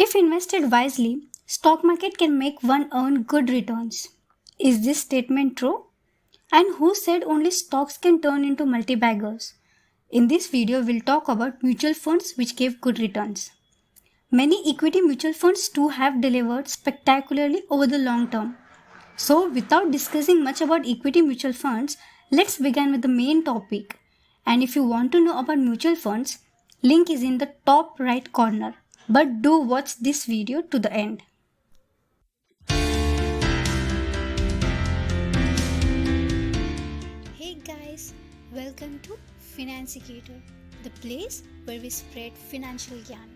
If invested wisely, stock market can make one earn good returns. Is this statement true? And who said only stocks can turn into multi-baggers? In this video, we'll talk about mutual funds which give good returns. Many equity mutual funds too have delivered spectacularly over the long term. So without discussing much about equity mutual funds, let's begin with the main topic. And if you want to know about mutual funds, link is in the top right corner. But do watch this video to the end. Hey guys, welcome to Financecator, the place where we spread financial yarn.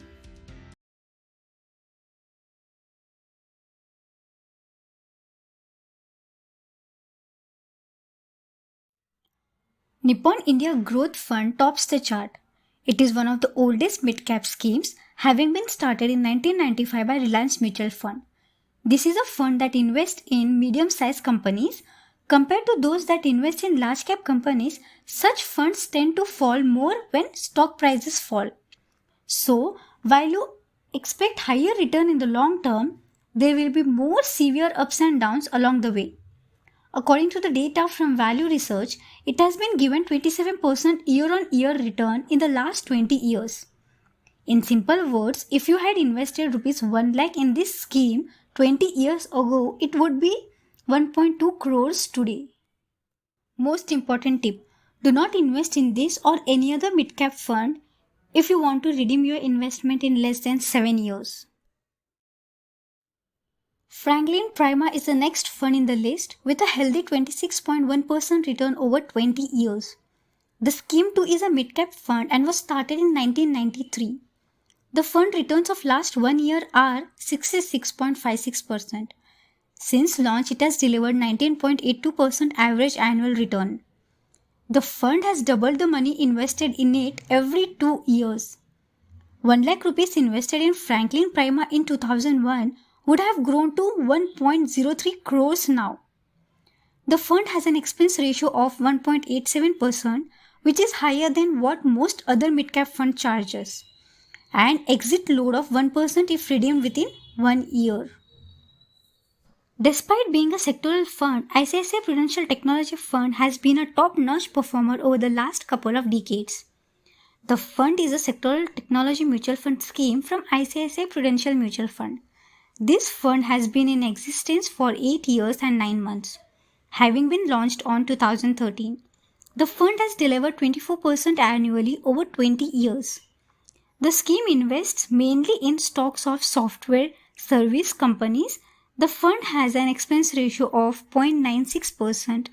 Nippon India Growth Fund tops the chart. It is one of the oldest mid-cap schemes, having been started in 1995 by Reliance Mutual Fund. This is a fund that invests in medium-sized companies. Compared to those that invest in large-cap companies, such funds tend to fall more when stock prices fall. So, while you expect higher return in the long term, there will be more severe ups and downs along the way. According to the data from Value Research, it has been given 27% year-on-year return in the last 20 years. In simple words, if you had invested Rs 1 lakh in this scheme 20 years ago, it would be 1.2 crores today. Most important tip, do not invest in this or any other mid-cap fund if you want to redeem your investment in less than 7 years. Prima is the next fund in the list with a healthy 26.1% return over 20 years. The scheme too is a mid-cap fund and was started in 1993. The fund returns of last 1 year are 66.56%. Since launch, it has delivered 19.82% average annual return. The fund has doubled the money invested in it every 2 years. 1 lakh rupees invested in Prima in 2001 would have grown to 1.03 crores now. The fund has an expense ratio of 1.87%, which is higher than what most other mid-cap fund charges, and exit load of 1% if redeemed within 1 year. Despite being a sectoral fund, ICICI Prudential Technology Fund has been a top-notch performer over the last couple of decades. The fund is a sectoral technology mutual fund scheme from ICICI Prudential Mutual Fund. This fund has been in existence for 8 years and 9 months, having been launched on 2013. The fund has delivered 24% annually over 20 years. The scheme invests mainly in stocks of software service companies. The fund has an expense ratio of 0.96%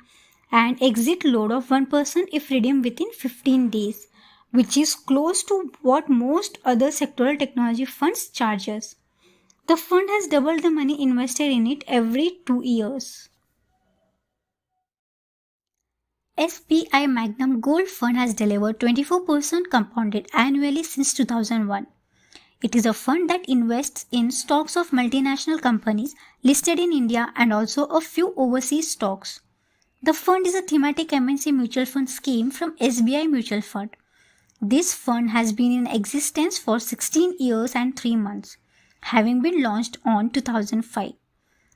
and exit load of 1% if redeemed within 15 days, which is close to what most other sectoral technology funds charges. The fund has doubled the money invested in it every 2 years. SBI Magnum Gold Fund has delivered 24% compounded annually since 2001. It is a fund that invests in stocks of multinational companies listed in India and also a few overseas stocks. The fund is a thematic MNC mutual fund scheme from SBI Mutual Fund. This fund has been in existence for 16 years and 3 months, having been launched on 2005.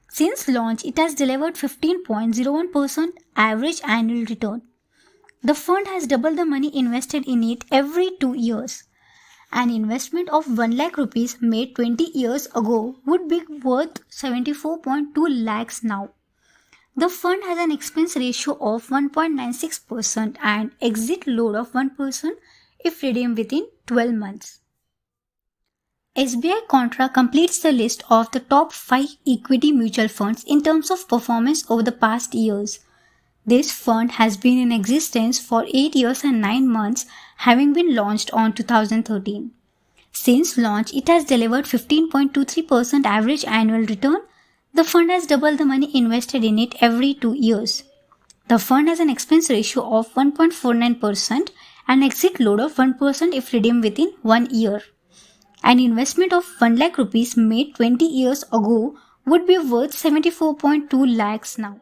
Since launch, it has delivered 15.01% average annual return. The fund has doubled the money invested in it every 2 years. An investment of 1 lakh rupees made 20 years ago would be worth 74.2 lakhs now. The fund has an expense ratio of 1.96% and exit load of 1% if redeemed within 12 months. SBI Contra completes the list of the top 5 equity mutual funds in terms of performance over the past years. This fund has been in existence for 8 years and 9 months, having been launched on 2013. Since launch, it has delivered 15.23% average annual return. The fund has doubled the money invested in it every 2 years. The fund has an expense ratio of 1.49% and exit load of 1% if redeemed within 1 year. An investment of 1 lakh rupees made 20 years ago would be worth 74.2 lakhs now.